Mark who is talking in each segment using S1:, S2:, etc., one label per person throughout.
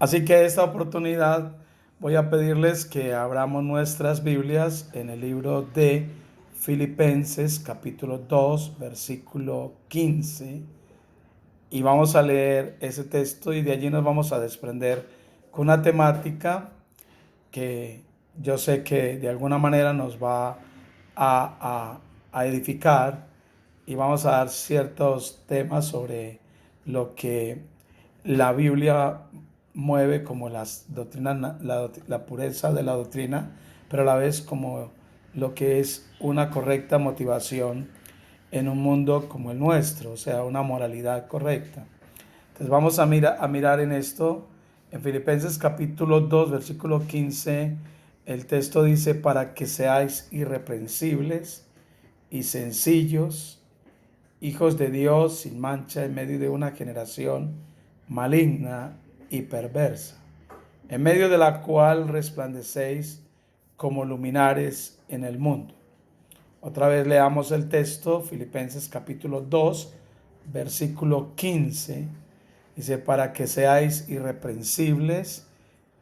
S1: Así que esta oportunidad voy a pedirles que abramos nuestras Biblias en el libro de Filipenses capítulo 2 versículo 15 y vamos a leer ese texto y de allí nos vamos a desprender con una temática que yo sé que de alguna manera nos va a edificar y vamos a dar ciertos temas sobre lo que la Biblia mueve como las doctrinas, la pureza de la doctrina, pero a la vez como lo que es una correcta motivación en un mundo como el nuestro, o sea, una moralidad correcta. Entonces vamos a mirar en esto, en Filipenses capítulo 2, versículo 15, el texto dice, para que seáis irreprensibles y sencillos, hijos de Dios sin mancha en medio de una generación maligna y perversa, en medio de la cual resplandecéis como luminares en el mundo. Otra vez leamos el texto, Filipenses capítulo 2, versículo 15. Dice, para que seáis irreprensibles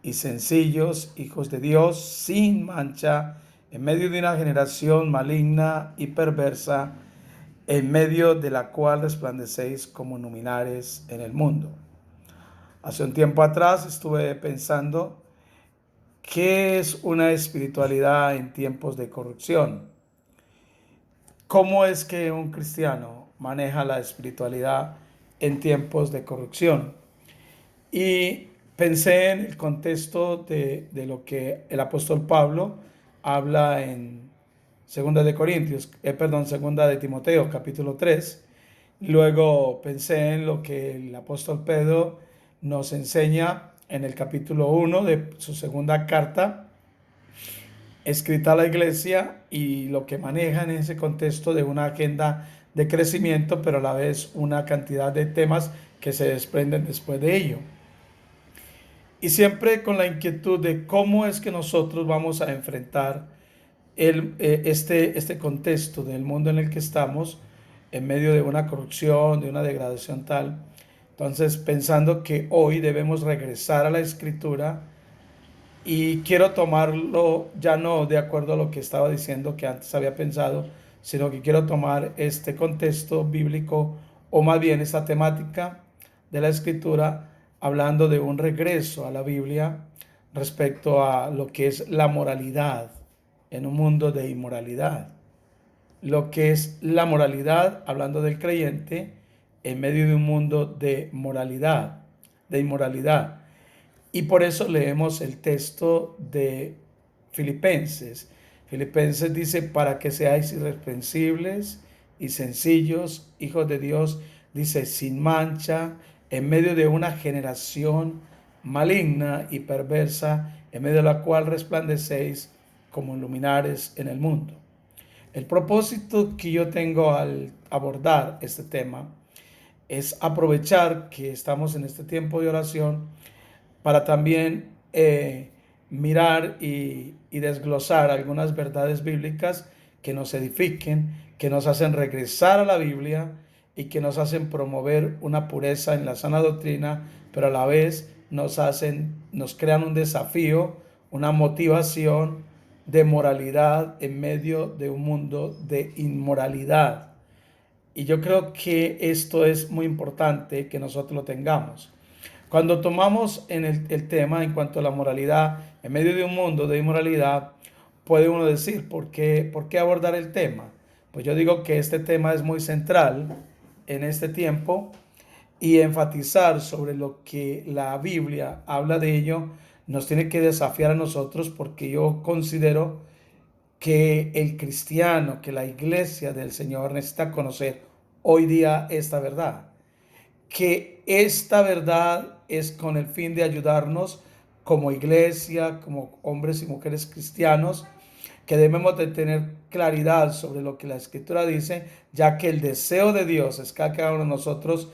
S1: y sencillos, hijos de Dios, sin mancha, en medio de una generación maligna y perversa, en medio de la cual resplandecéis como luminares en el mundo. Hace un tiempo atrás estuve pensando, ¿qué es una espiritualidad en tiempos de corrupción? ¿Cómo es que un cristiano maneja la espiritualidad en tiempos de corrupción? Y pensé en el contexto de lo que el apóstol Pablo habla en segunda de Timoteo, capítulo 3. Luego pensé en lo que el apóstol Pedro nos enseña en el capítulo 1 de su segunda carta escrita a la iglesia y lo que maneja en ese contexto de una agenda de crecimiento, pero a la vez una cantidad de temas que se desprenden después de ello. Y siempre con la inquietud de cómo es que nosotros vamos a enfrentar este contexto del mundo en el que estamos, en medio de una corrupción, de una degradación tal. Entonces, pensando que hoy debemos regresar a la escritura y quiero tomarlo ya no de acuerdo a lo que estaba diciendo que antes había pensado, sino que quiero tomar este contexto bíblico o más bien esta temática de la escritura hablando de un regreso a la Biblia respecto a lo que es la moralidad en un mundo de inmoralidad. Lo que es la moralidad, hablando del creyente, en medio de un mundo de moralidad, de inmoralidad. Y por eso leemos el texto de Filipenses. Filipenses dice, para que seáis irreprensibles y sencillos, hijos de Dios, dice, sin mancha, en medio de una generación maligna y perversa, en medio de la cual resplandecéis como luminares en el mundo. El propósito que yo tengo al abordar este tema es aprovechar que estamos en este tiempo de oración para también mirar y desglosar algunas verdades bíblicas que nos edifiquen, que nos hacen regresar a la Biblia y que nos hacen promover una pureza en la sana doctrina, pero a la vez nos crean un desafío, una motivación de moralidad en medio de un mundo de inmoralidad. Y yo creo que esto es muy importante que nosotros lo tengamos. Cuando tomamos en el tema en cuanto a la moralidad, en medio de un mundo de inmoralidad, puede uno decir, ¿por qué abordar el tema? Pues yo digo que este tema es muy central en este tiempo y enfatizar sobre lo que la Biblia habla de ello nos tiene que desafiar a nosotros porque yo considero que el cristiano, que la iglesia del Señor necesita conocer hoy día esta verdad, que esta verdad es con el fin de ayudarnos como iglesia, como hombres y mujeres cristianos, que debemos de tener claridad sobre lo que la escritura dice, ya que el deseo de Dios es que cada uno de nosotros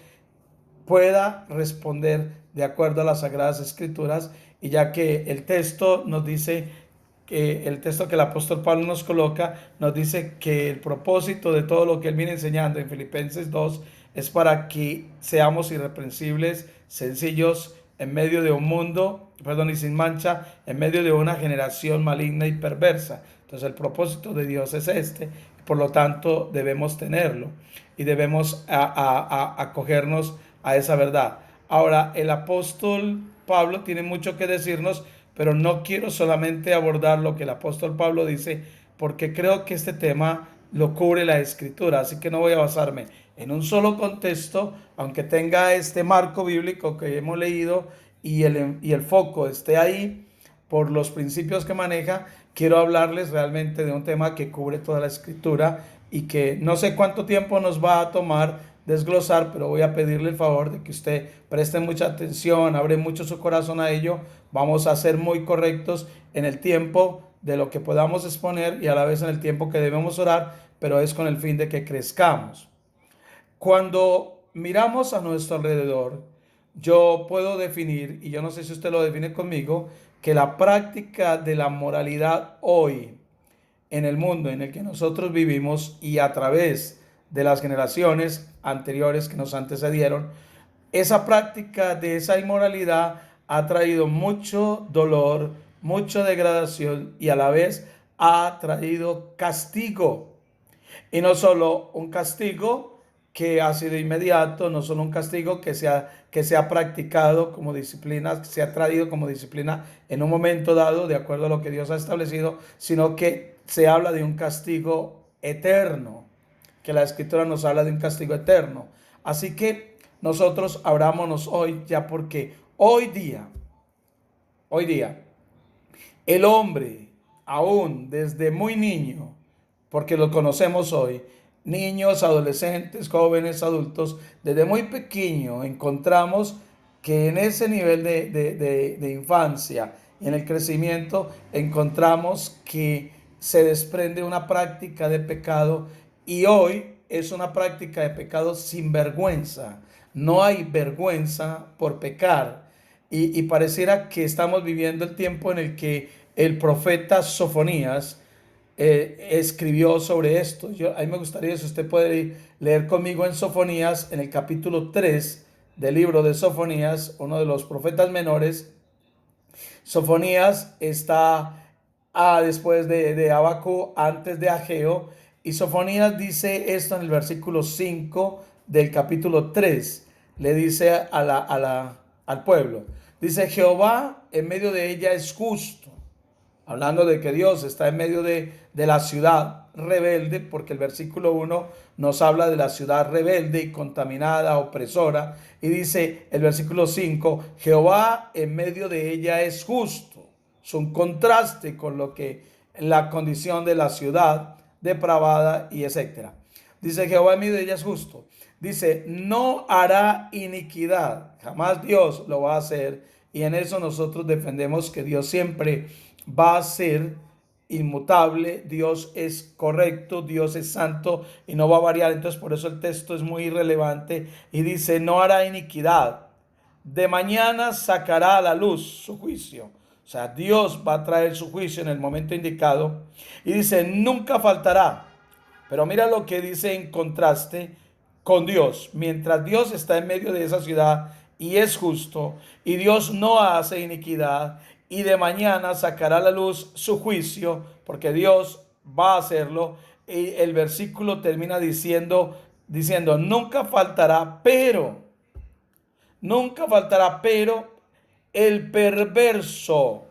S1: pueda responder de acuerdo a las sagradas escrituras, y ya que el texto nos dice que el texto que el apóstol Pablo nos coloca nos dice que el propósito de todo lo que él viene enseñando en Filipenses 2 es para que seamos irreprensibles, sencillos, en medio de un mundo, perdón, y sin mancha, en medio de una generación maligna y perversa. Entonces el propósito de Dios es este, por lo tanto debemos tenerlo y debemos acogernos a esa verdad. Ahora, el apóstol Pablo tiene mucho que decirnos, pero no quiero solamente abordar lo que el apóstol Pablo dice, porque creo que este tema lo cubre la escritura, así que no voy a basarme en un solo contexto, aunque tenga este marco bíblico que hemos leído y el foco esté ahí por los principios que maneja. Quiero hablarles realmente de un tema que cubre toda la escritura y que no sé cuánto tiempo nos va a tomar desglosar, pero voy a pedirle el favor de que usted preste mucha atención, abre mucho su corazón a ello. Vamos a ser muy correctos en el tiempo de lo que podamos exponer y a la vez en el tiempo que debemos orar, pero es con el fin de que crezcamos. Cuando miramos a nuestro alrededor, yo puedo definir, y yo no sé si usted lo define conmigo, que la práctica de la moralidad hoy en el mundo en el que nosotros vivimos y a través de las generaciones anteriores que nos antecedieron, esa práctica de esa inmoralidad ha traído mucho dolor, mucha degradación y a la vez ha traído castigo. Y no solo un castigo que ha sido inmediato, no solo un castigo que se ha practicado como disciplina, se ha traído como disciplina en un momento dado, de acuerdo a lo que Dios ha establecido, sino que se habla de un castigo eterno, que la Escritura nos habla de un castigo eterno. Así que nosotros abrámonos hoy ya porque hoy día, el hombre, aún desde muy niño, porque lo conocemos hoy, niños, adolescentes, jóvenes, adultos, desde muy pequeño encontramos que en ese nivel de infancia, en el crecimiento, encontramos que se desprende una práctica de pecado y hoy es una práctica de pecado sin vergüenza. No hay vergüenza por pecar y pareciera que estamos viviendo el tiempo en el que el profeta Sofonías escribió sobre esto. A mí me gustaría, si usted puede leer conmigo en Sofonías, en el capítulo 3 del libro de Sofonías, uno de los profetas menores. Sofonías está después de Habacuc, antes de Ageo, y Sofonías dice esto en el versículo 5 del capítulo 3. Le dice al pueblo, dice: Jehová en medio de ella es justo. Hablando de que Dios está en medio de la ciudad rebelde, porque el versículo 1 nos habla de la ciudad rebelde y contaminada, opresora, y dice el versículo 5, Jehová en medio de ella es justo. Es un contraste con lo que la condición de la ciudad depravada y etcétera. Dice: Jehová en medio de ella es justo. Dice: no hará iniquidad. Jamás Dios lo va a hacer. Y en eso nosotros defendemos que Dios siempre va a ser inmutable, Dios es correcto, Dios es santo y no va a variar. Entonces por eso el texto es muy relevante y dice: no hará iniquidad, de mañana sacará a la luz su juicio. O sea, Dios va a traer su juicio en el momento indicado. Y dice: nunca faltará. Pero mira lo que dice en contraste con Dios. Mientras Dios está en medio de esa ciudad y es justo, y Dios no hace iniquidad, y de mañana sacará a la luz su juicio, porque Dios va a hacerlo. Y el versículo termina diciendo, nunca faltará, pero el perverso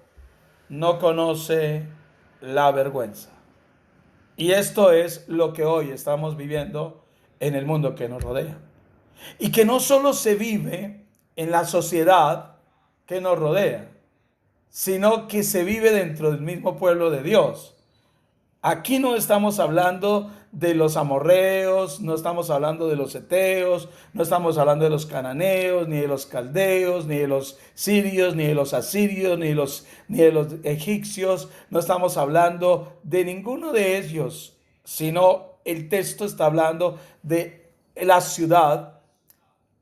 S1: no conoce la vergüenza. Y esto es lo que hoy estamos viviendo en el mundo que nos rodea. Y que no solo se vive en la sociedad que nos rodea, sino que se vive dentro del mismo pueblo de Dios. Aquí no estamos hablando de los amorreos, no estamos hablando de los heteos, no estamos hablando de los cananeos, ni de los caldeos, ni de los sirios, ni de los asirios, ni de los egipcios. No estamos hablando de ninguno de ellos, sino el texto está hablando de la ciudad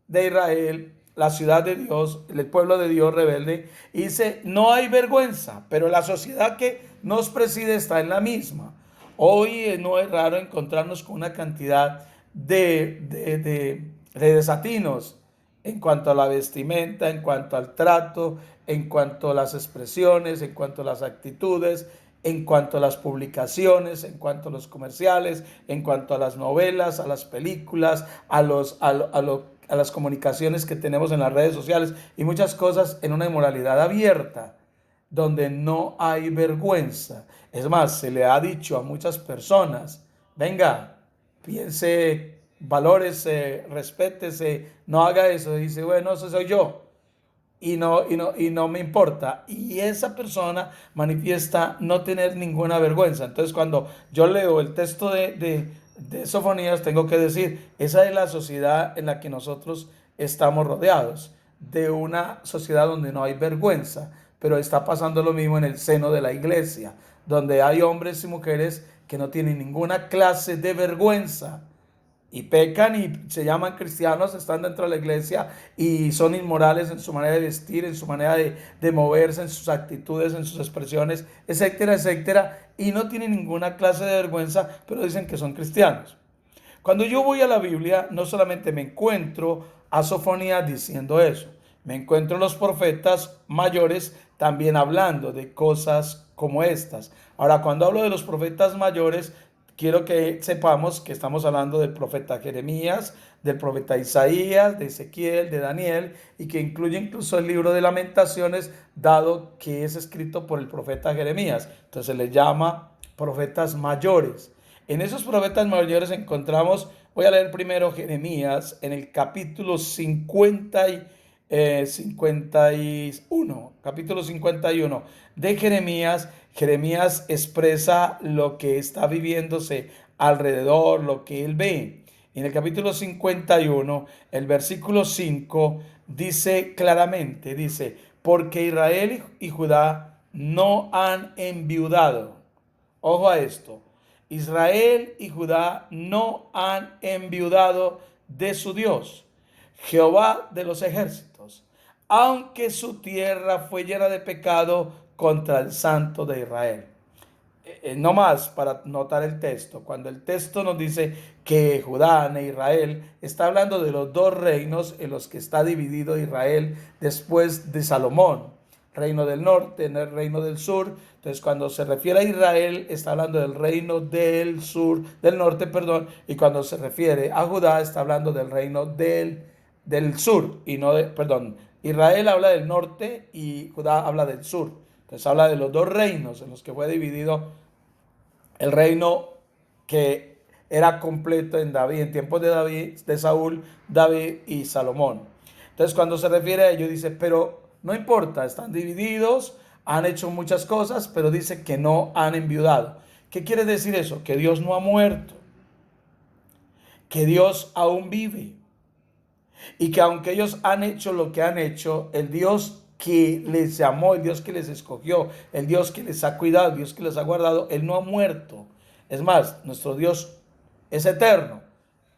S1: de Israel, la ciudad de Dios, el pueblo de Dios rebelde, y dice: no hay vergüenza, pero la sociedad que nos preside está en la misma. Hoy no es raro encontrarnos con una cantidad de desatinos en cuanto a la vestimenta, en cuanto al trato, en cuanto a las expresiones, en cuanto a las actitudes, en cuanto a las publicaciones, en cuanto a los comerciales, en cuanto a las novelas, a las películas, a las comunicaciones que tenemos en las redes sociales y muchas cosas en una inmoralidad abierta, donde no hay vergüenza. Es más, se le ha dicho a muchas personas, venga, piense, valórese, respétese, no haga eso. Dice, bueno, eso soy yo y no me importa. Y esa persona manifiesta no tener ninguna vergüenza. Entonces, cuando yo leo el texto de Sofonías, tengo que decir, esa es la sociedad en la que nosotros estamos rodeados, de una sociedad donde no hay vergüenza, pero está pasando lo mismo en el seno de la iglesia, donde hay hombres y mujeres que no tienen ninguna clase de vergüenza y pecan y se llaman cristianos, están dentro de la iglesia y son inmorales en su manera de vestir, en su manera de moverse, en sus actitudes, en sus expresiones, etcétera, etcétera, y no tienen ninguna clase de vergüenza, pero dicen que son cristianos. Cuando yo voy a la Biblia, no solamente me encuentro a Sofonías diciendo eso, me encuentro los profetas mayores también hablando de cosas como estas. Ahora, cuando hablo de los profetas mayores, quiero que sepamos que estamos hablando del profeta Jeremías, del profeta Isaías, de Ezequiel, de Daniel, y que incluye incluso el libro de Lamentaciones, dado que es escrito por el profeta Jeremías. Entonces se le llama profetas mayores. En esos profetas mayores encontramos, voy a leer primero Jeremías en el capítulo 51, capítulo 51 de Jeremías. Jeremías expresa lo que está viviéndose alrededor, lo que él ve. En el capítulo 51, el versículo 5 dice claramente, dice, porque Israel y Judá no han enviudado. Ojo a esto. Israel y Judá no han enviudado de su Dios, Jehová de los ejércitos, aunque su tierra fue llena de pecado contra el Santo de Israel. No más para notar el texto, cuando el texto nos dice que Judá e Israel, está hablando de los dos reinos en los que está dividido Israel después de Salomón, reino del norte, el reino del sur. Entonces, cuando se refiere a Israel, está hablando del reino del sur, del norte, perdón, y cuando se refiere a Judá, está hablando del reino del sur, y no de, perdón, Israel habla del norte y Judá habla del sur. Entonces, habla de los dos reinos en los que fue dividido el reino que era completo en David, en tiempos de David, de Saúl, David y Salomón. Entonces, cuando se refiere a ello, dice, pero no importa, están divididos, han hecho muchas cosas, pero dice que no han enviudado. ¿Qué quiere decir eso? Que Dios no ha muerto, que Dios aún vive y que aunque ellos han hecho lo que han hecho, el Dios que les llamó, el Dios que les escogió, el Dios que les ha cuidado, el Dios que les ha guardado, Él no ha muerto. Es más, nuestro Dios es eterno.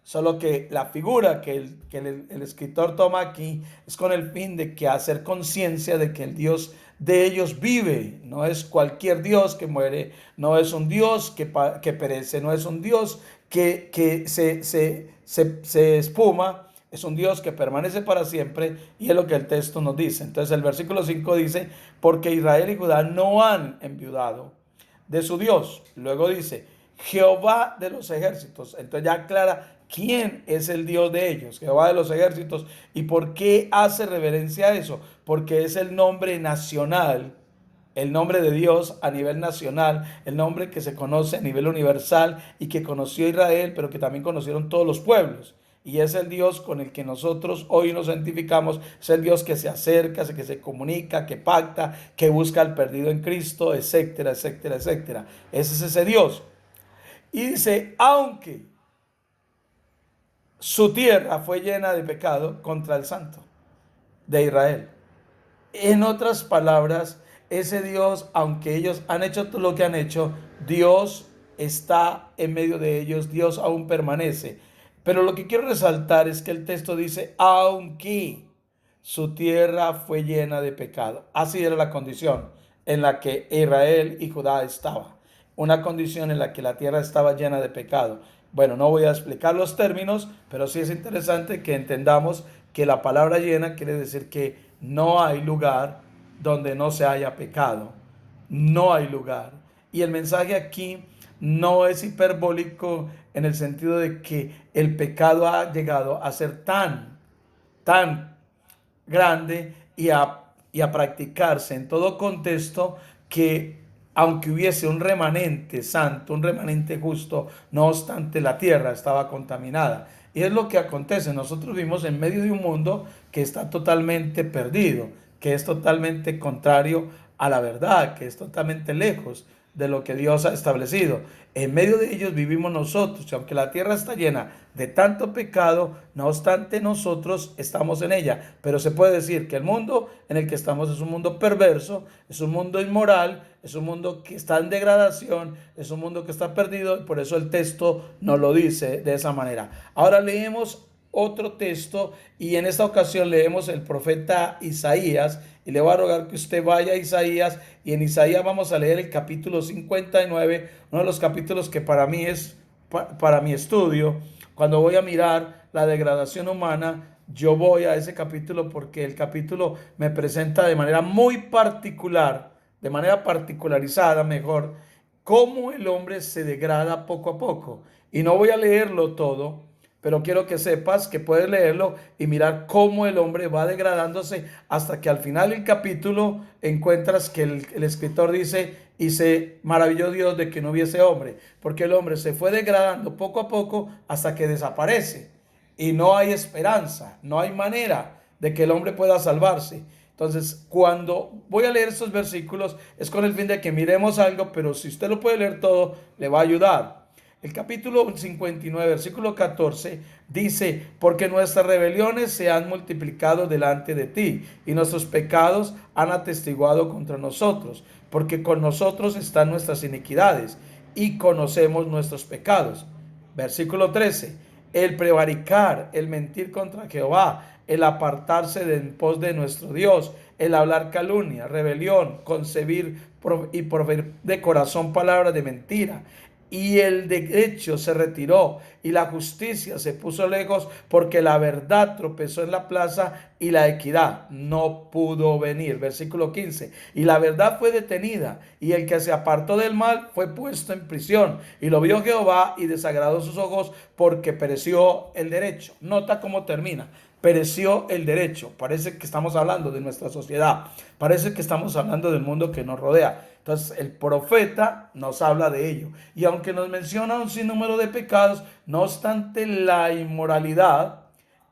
S1: Solo que la figura que el escritor toma aquí es con el fin de que hacer conciencia de que el Dios de ellos vive. No es cualquier Dios que muere, no es un Dios que perece, no es un Dios que se espuma. Es un Dios que permanece para siempre y es lo que el texto nos dice. Entonces el versículo 5 dice, porque Israel y Judá no han enviudado de su Dios. Luego dice, Jehová de los ejércitos. Entonces ya aclara quién es el Dios de ellos, Jehová de los ejércitos. ¿Y por qué hace reverencia a eso? Porque es el nombre nacional, el nombre de Dios a nivel nacional, el nombre que se conoce a nivel universal y que conoció Israel, pero que también conocieron todos los pueblos. Y es el Dios con el que nosotros hoy nos identificamos, es el Dios que se acerca, que se comunica, que pacta, que busca al perdido en Cristo, etcétera, etcétera, etcétera. Ese es ese Dios. Y dice, aunque su tierra fue llena de pecado contra el Santo de Israel. En otras palabras, ese Dios, aunque ellos han hecho todo lo que han hecho, Dios está en medio de ellos, Dios aún permanece. Pero lo que quiero resaltar es que el texto dice, aunque su tierra fue llena de pecado. Así era la condición en la que Israel y Judá estaban. Una condición en la que la tierra estaba llena de pecado. Bueno, no voy a explicar los términos, pero sí es interesante que entendamos que la palabra llena quiere decir que no hay lugar donde no se haya pecado. No hay lugar. Y el mensaje aquí no es hiperbólico en el sentido de que el pecado ha llegado a ser tan grande y a practicarse en todo contexto que aunque hubiese un remanente santo, un remanente justo, no obstante la tierra estaba contaminada. Y es lo que acontece. Nosotros vivimos en medio de un mundo que está totalmente perdido, que es totalmente contrario a la verdad, que es totalmente lejos de lo que Dios ha establecido. En medio de ellos vivimos nosotros, y aunque la tierra está llena de tanto pecado, no obstante nosotros estamos en ella. Pero se puede decir que el mundo en el que estamos es un mundo perverso, es un mundo inmoral, es un mundo que está en degradación, es un mundo que está perdido, y por eso el texto nos lo dice de esa manera. Ahora leemos otro texto y en esta ocasión leemos el profeta Isaías y le voy a rogar que usted vaya a Isaías y en Isaías vamos a leer el capítulo 59, uno de los capítulos que para mí es para mi estudio. Cuando voy a mirar la degradación humana, yo voy a ese capítulo porque el capítulo me presenta de manera muy particular, de manera particularizada mejor, cómo el hombre se degrada poco a poco. Y no voy a leerlo todo, pero quiero que sepas que puedes leerlo y mirar cómo el hombre va degradándose hasta que al final del capítulo encuentras que el escritor dice, y se maravilló Dios de que no hubiese hombre, porque el hombre se fue degradando poco a poco hasta que desaparece. Y no hay esperanza, no hay manera de que el hombre pueda salvarse. Entonces, cuando voy a leer estos versículos, es con el fin de que miremos algo, pero si usted lo puede leer todo, le va a ayudar. El capítulo 59, versículo 14, dice, porque nuestras rebeliones se han multiplicado delante de ti, y nuestros pecados han atestiguado contra nosotros, porque con nosotros están nuestras iniquidades, y conocemos nuestros pecados. Versículo 13, el prevaricar, el mentir contra Jehová, el apartarse de en pos de nuestro Dios, el hablar calumnia, rebelión, concebir y proferir de corazón palabras de mentira. Y el derecho se retiró y la justicia se puso lejos, porque la verdad tropezó en la plaza y la equidad no pudo venir. Versículo 15. Y la verdad fue detenida y el que se apartó del mal fue puesto en prisión. Y lo vio Jehová y desagradó sus ojos, porque pereció el derecho. Nota cómo termina. Pereció el derecho. Parece que estamos hablando de nuestra sociedad. Parece que estamos hablando del mundo que nos rodea. Entonces el profeta nos habla de ello. Y aunque nos menciona un sinnúmero de pecados, no obstante la inmoralidad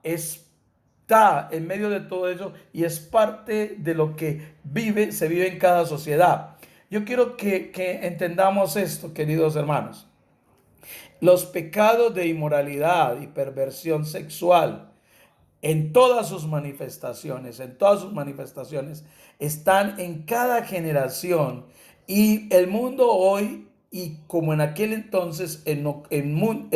S1: está en medio de todo eso y es parte de lo que se vive en cada sociedad. Yo quiero que entendamos esto, queridos hermanos. Los pecados de inmoralidad y perversión sexual en todas sus manifestaciones, están en cada generación. Y el mundo hoy, y como en aquel entonces, el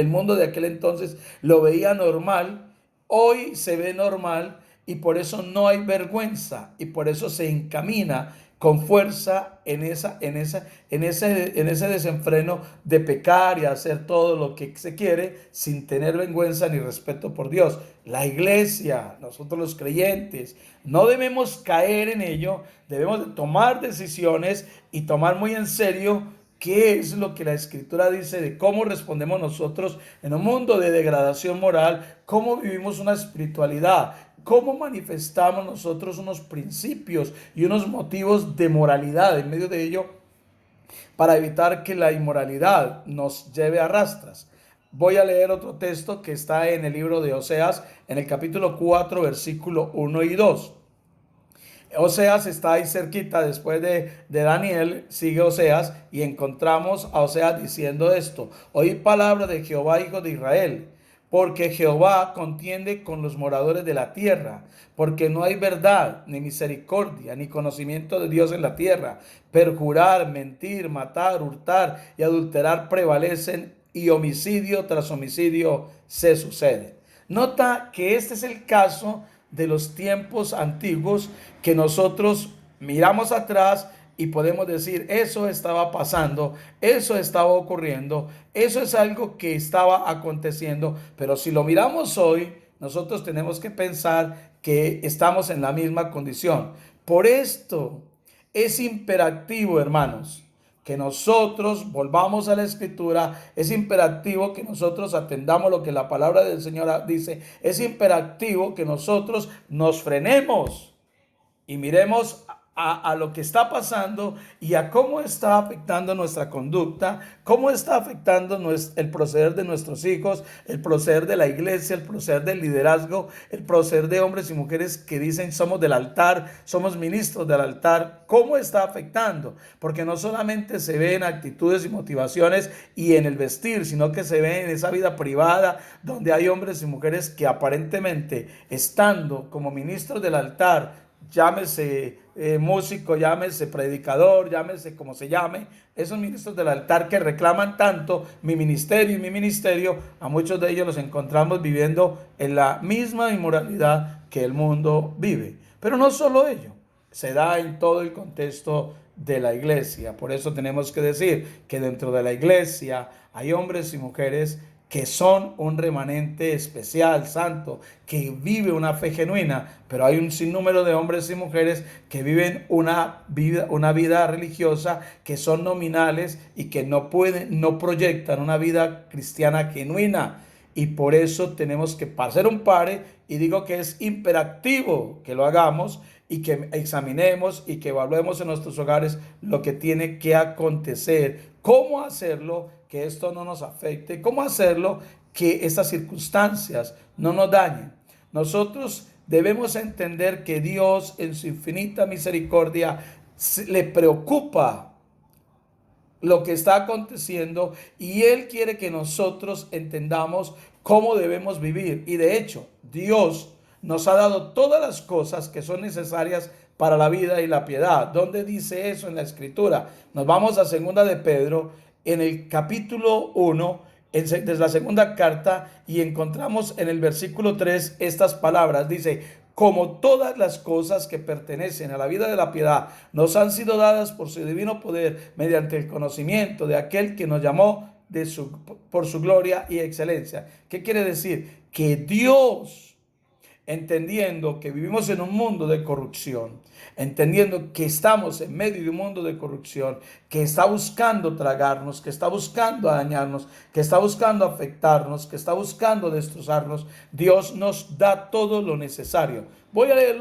S1: mundo de aquel entonces lo veía normal, hoy se ve normal y por eso no hay vergüenza y por eso se encamina con fuerza en ese desenfreno de pecar y hacer todo lo que se quiere sin tener vergüenza ni respeto por Dios. La iglesia, nosotros los creyentes, no debemos caer en ello, debemos de tomar decisiones y tomar muy en serio qué es lo que la Escritura dice de cómo respondemos nosotros en un mundo de degradación moral, cómo vivimos una espiritualidad, cómo manifestamos nosotros unos principios y unos motivos de moralidad en medio de ello para evitar que la inmoralidad nos lleve a rastras. Voy a leer otro texto que está en el libro de Oseas, en el capítulo 4, versículo 1 y 2. Oseas está ahí cerquita, después de Daniel sigue Oseas y encontramos a Oseas diciendo esto: oí palabra de Jehová, hijo de Israel, porque Jehová contiende con los moradores de la tierra, porque no hay verdad, ni misericordia, ni conocimiento de Dios en la tierra. Perjurar, mentir, matar, hurtar y adulterar prevalecen, y homicidio tras homicidio se sucede. Nota que este es el caso de los tiempos antiguos, que nosotros miramos atrás y podemos decir, eso estaba pasando, eso estaba ocurriendo, eso es algo que estaba aconteciendo, pero si lo miramos hoy, nosotros tenemos que pensar que estamos en la misma condición. Por esto es imperativo, hermanos, que nosotros volvamos a la escritura. Es imperativo que nosotros atendamos lo que la palabra del Señor dice. Es imperativo que nosotros nos frenemos y miremos a lo que está pasando y a cómo está afectando nuestra conducta, cómo está afectando el proceder de nuestros hijos, el proceder de la iglesia, el proceder del liderazgo, el proceder de hombres y mujeres que dicen somos del altar, somos ministros del altar. ¿Cómo está afectando? Porque no solamente se ve en actitudes y motivaciones y en el vestir, sino que se ve en esa vida privada donde hay hombres y mujeres que aparentemente estando como ministros del altar, llámese músico, llámese predicador, llámese como se llame, esos ministros del altar que reclaman tanto mi ministerio y mi ministerio, a muchos de ellos los encontramos viviendo en la misma inmoralidad que el mundo vive. Pero no solo ello, se da en todo el contexto de la iglesia. Por eso tenemos que decir que dentro de la iglesia hay hombres y mujeres que son un remanente especial, santo, que vive una fe genuina, pero hay un sinnúmero de hombres y mujeres que viven una vida religiosa, que son nominales y que no proyectan una vida cristiana genuina. Y por eso tenemos que hacer un pare, y digo que es imperativo que lo hagamos y que examinemos y que evaluemos en nuestros hogares lo que tiene que acontecer, cómo hacerlo que esto no nos afecte, cómo hacerlo que estas circunstancias no nos dañen. Nosotros debemos entender que Dios en su infinita misericordia le preocupa lo que está aconteciendo y Él quiere que nosotros entendamos cómo debemos vivir. Y de hecho, Dios nos ha dado todas las cosas que son necesarias para la vida y la piedad. ¿Dónde dice eso en la Escritura? Nos vamos a segunda de Pedro, en el capítulo 1, desde la segunda carta, y encontramos en el versículo 3 estas palabras. Dice: como todas las cosas que pertenecen a la vida de la piedad nos han sido dadas por su divino poder mediante el conocimiento de aquel que nos llamó por su gloria y excelencia. ¿Qué quiere decir? Que Dios, entendiendo que vivimos en un mundo de corrupción, entendiendo que estamos en medio de un mundo de corrupción, que está buscando tragarnos, que está buscando dañarnos, que está buscando afectarnos, que está buscando destrozarnos, Dios nos da todo lo necesario. Voy a leer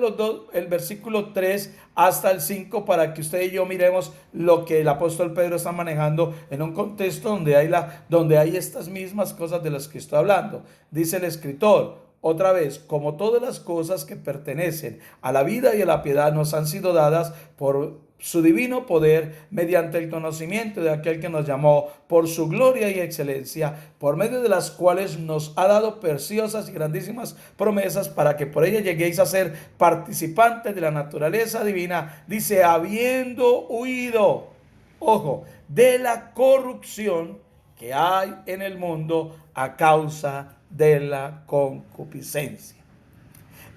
S1: el versículo 3 hasta el 5 para que usted y yo miremos lo que el apóstol Pedro está manejando en un contexto donde hay estas mismas cosas de las que estoy hablando. Dice el escritor: otra vez, como todas las cosas que pertenecen a la vida y a la piedad nos han sido dadas por su divino poder mediante el conocimiento de aquel que nos llamó por su gloria y excelencia, por medio de las cuales nos ha dado preciosas y grandísimas promesas para que por ellas lleguéis a ser participantes de la naturaleza divina. Dice: habiendo huido, ojo, de la corrupción que hay en el mundo a causa de la concupiscencia.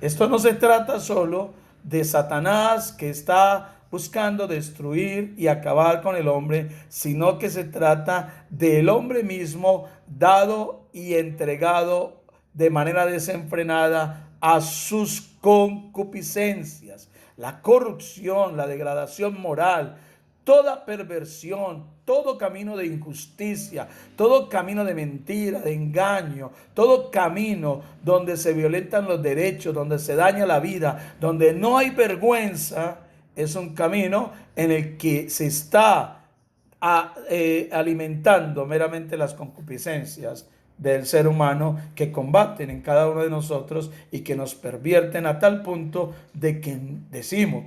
S1: Esto no se trata solo de Satanás que está buscando destruir y acabar con el hombre, sino que se trata del hombre mismo dado y entregado de manera desenfrenada a sus concupiscencias. La corrupción, la degradación moral, toda perversión, todo camino de injusticia, todo camino de mentira, de engaño, todo camino donde se violentan los derechos, donde se daña la vida, donde no hay vergüenza, es un camino en el que se está alimentando meramente las concupiscencias del ser humano, que combaten en cada uno de nosotros y que nos pervierten a tal punto de que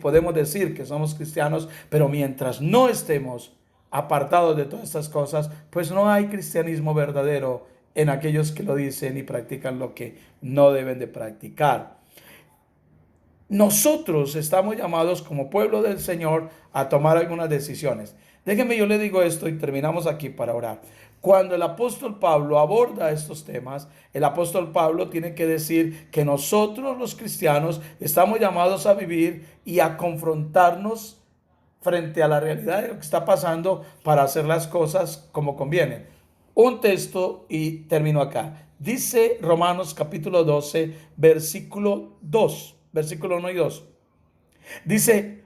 S1: podemos decir que somos cristianos, pero mientras no estemos apartados de todas estas cosas, pues no hay cristianismo verdadero en aquellos que lo dicen y practican lo que no deben de practicar. Nosotros estamos llamados como pueblo del Señor a tomar algunas decisiones. Déjenme, yo le digo esto y terminamos aquí para orar. Cuando el apóstol Pablo aborda estos temas, el apóstol Pablo tiene que decir que nosotros los cristianos estamos llamados a vivir y a confrontarnos frente a la realidad de lo que está pasando para hacer las cosas como conviene. Un texto y termino acá. Dice Romanos capítulo 12, versículo 2, versículo 1 y 2. Dice,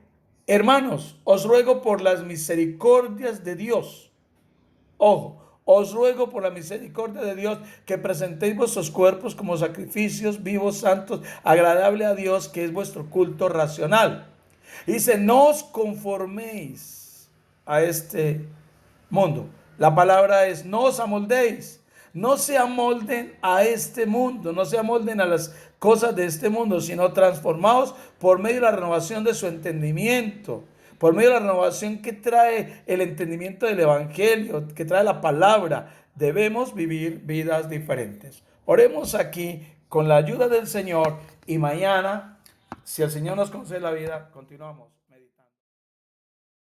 S1: hermanos, os ruego por las misericordias de Dios. Ojo, os ruego por la misericordia de Dios que presentéis vuestros cuerpos como sacrificios vivos, santos, agradable a Dios, que es vuestro culto racional. Dice, no os conforméis a este mundo. La palabra es, no os amoldéis. No se amolden a este mundo, no se amolden a las cosas de este mundo, sino transformados por medio de la renovación de su entendimiento, por medio de la renovación que trae el entendimiento del Evangelio, que trae la palabra. Debemos vivir vidas diferentes. Oremos aquí con la ayuda del Señor y mañana, si el Señor nos concede la vida, continuamos.